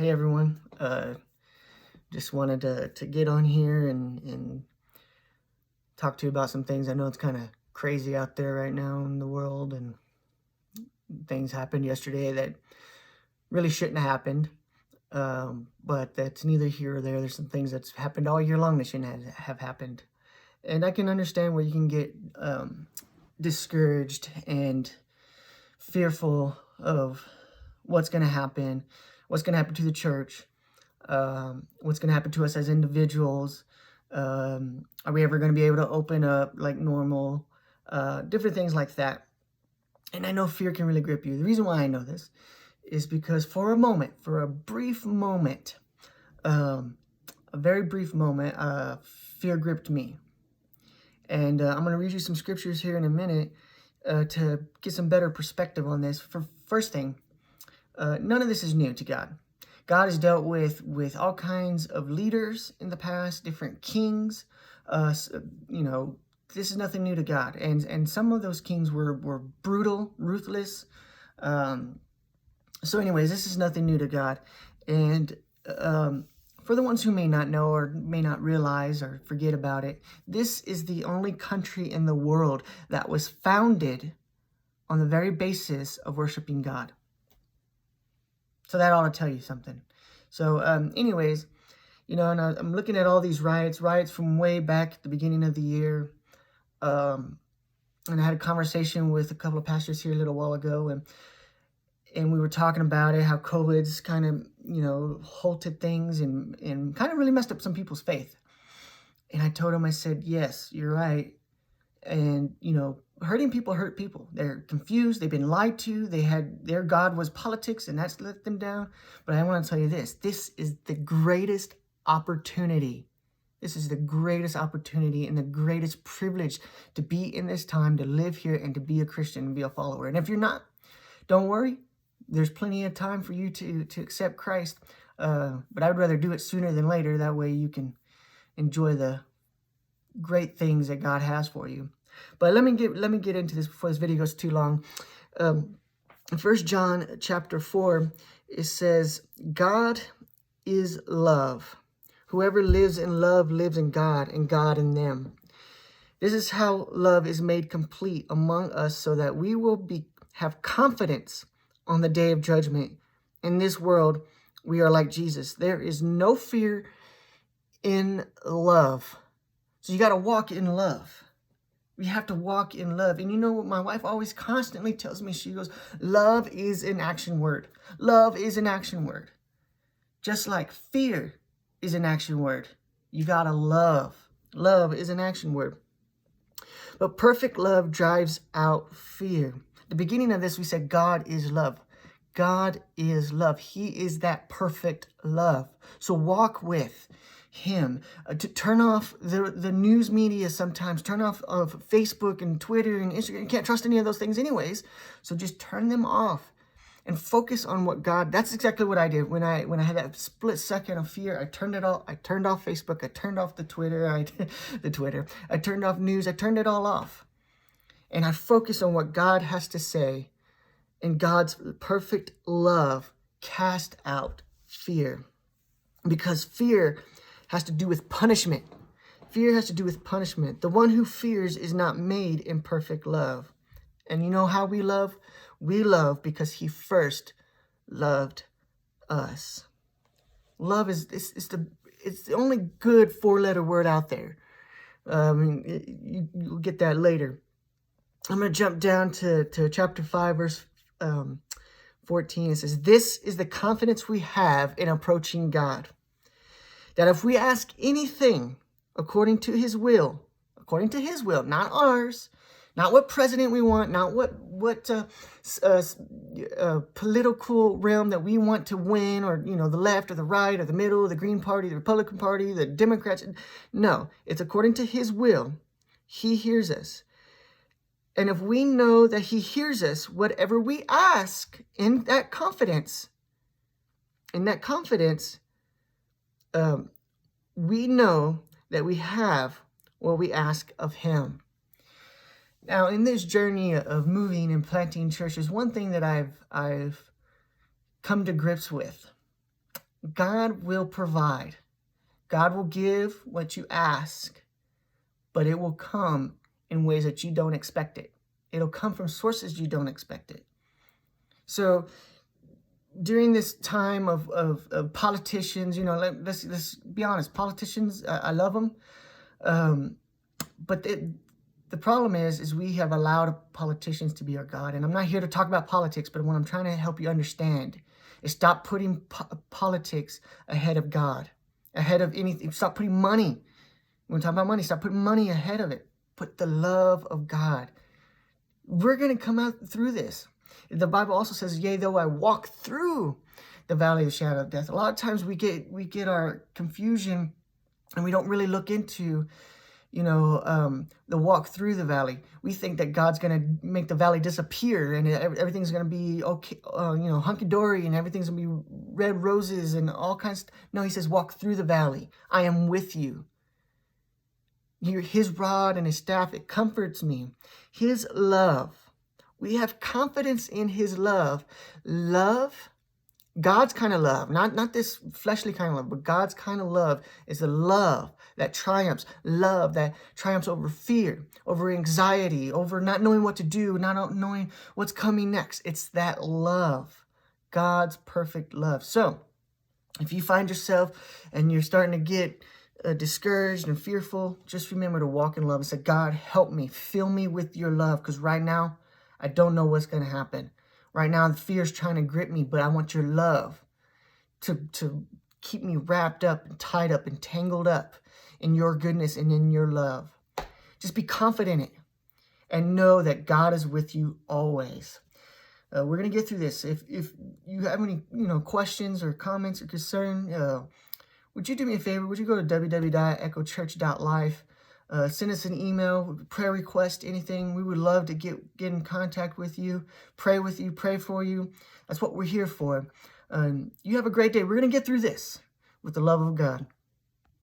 Hey everyone, just wanted to get on here and talk to you about some things. I know it's kind of crazy out there right now in the world, and things happened yesterday that really shouldn't have happened. But that's neither here or there. There's some things that's happened all year long that shouldn't have happened. And I can understand where you can get discouraged and fearful of what's going to happen to the church, what's going to happen to us as individuals. Are we ever going to be able to open up like normal? Different things like that. And I know fear can really grip you. The reason why I know this is because for a brief moment, a very brief moment, fear gripped me. And I'm going to read you some scriptures here in a minute to get some better perspective on this. For first thing, none of this is new to God. God has dealt with all kinds of leaders in the past, different kings. This is nothing new to God. And some of those kings were brutal, ruthless. So anyways, this is nothing new to God. And for the ones who may not know or may not realize or forget about it, this is the only country in the world that was founded on the very basis of worshiping God. So that ought to tell you something. So anyways, and I'm looking at all these riots from way back at the beginning of the year. And I had a conversation with a couple of pastors here a little while ago, and we were talking about it, how COVID's kind of, halted things and kind of really messed up some people's faith. And I told him, I said, yes, you're right. And, hurting people hurt people. They're confused. They've been lied to. Their God was politics, and that's let them down. But I want to tell you this. This is the greatest opportunity. This is the greatest opportunity and the greatest privilege to be in this time, to live here and to be a Christian and be a follower. And if you're not, don't worry. There's plenty of time for you to accept Christ. But I would rather do it sooner than later. That way you can enjoy the great things that God has for you. But let me get into this before this video goes too long. 1 John chapter 4, it says, God is love. Whoever lives in love lives in God, and God in them. This is how love is made complete among us, so that we will have confidence on the day of judgment. In this world, we are like Jesus. There is no fear in love. So you got to walk in love. We have to walk in love. And you know what my wife always constantly tells me? She goes, love is an action word. Love is an action word. Just like fear is an action word. You got to love. Love is an action word. But perfect love drives out fear. The beginning of this, we said God is love. God is love. He is that perfect love. So walk with Him. To turn off the news media sometimes. Turn off of Facebook and Twitter and Instagram. You can't trust any of those things anyways. So just turn them off and focus on what God. That's exactly what I did when I had that split second of fear. I turned it all. I turned off Facebook. I turned off the Twitter. I turned off news. I turned it all off, and I focused on what God has to say. And God's perfect love cast out fear, because fear has to do with punishment. Fear has to do with punishment. The one who fears is not made in perfect love. And you know how we love? We love because He first loved us. Love is it's the only good 4-letter word out there. You'll get that later. I'm going to jump down to chapter 5, verse 14. It says, this is the confidence we have in approaching God, that if we ask anything according to His will, not ours, not what president we want, not what political realm that we want to win, or the left or the right or the middle, the Green Party, the Republican Party, the Democrats. No, it's according to His will. He hears us. And if we know that He hears us, whatever we ask in that confidence, we know that we have what we ask of Him. Now, in this journey of moving and planting churches, one thing that I've come to grips with God will provide. God will give what you ask, but it will come in ways that you don't expect it. It'll come from sources you don't expect it. So during this time of politicians, let's be honest, politicians, I love them. But the problem is we have allowed politicians to be our God. And I'm not here to talk about politics, but what I'm trying to help you understand is stop putting politics ahead of God, ahead of anything. Stop putting money. When we talk about money, stop putting money ahead of it. Put the love of God. We're going to come out through this. The Bible also says, yea, though I walk through the valley of the shadow of death. A lot of times we get our confusion and we don't really look into the walk through the valley. We think that God's going to make the valley disappear and everything's going to be okay, hunky-dory, and everything's going to be red roses and all kinds. No, he says, walk through the valley. I am with you. His rod and his staff, it comforts me. His love. We have confidence in his love. Love, God's kind of love, not this fleshly kind of love, but God's kind of love is the love that triumphs, love that triumphs over fear, over anxiety, over not knowing what to do, not knowing what's coming next. It's that love, God's perfect love. So if you find yourself and you're starting to get discouraged and fearful, just remember to walk in love and say, God, help me, fill me with your love, because right now I don't know what's going to happen. Right now, the fear is trying to grip me, but I want your love to keep me wrapped up and tied up and tangled up in your goodness and in your love. Just be confident in it and know that God is with you always. We're going to get through this. If you have any questions or comments or concern, would you do me a favor? Would you go to www.echochurch.life? Send us an email, prayer request, anything. We would love to get in contact with you, pray for you. That's what we're here for. You have a great day. We're going to get through this with the love of God.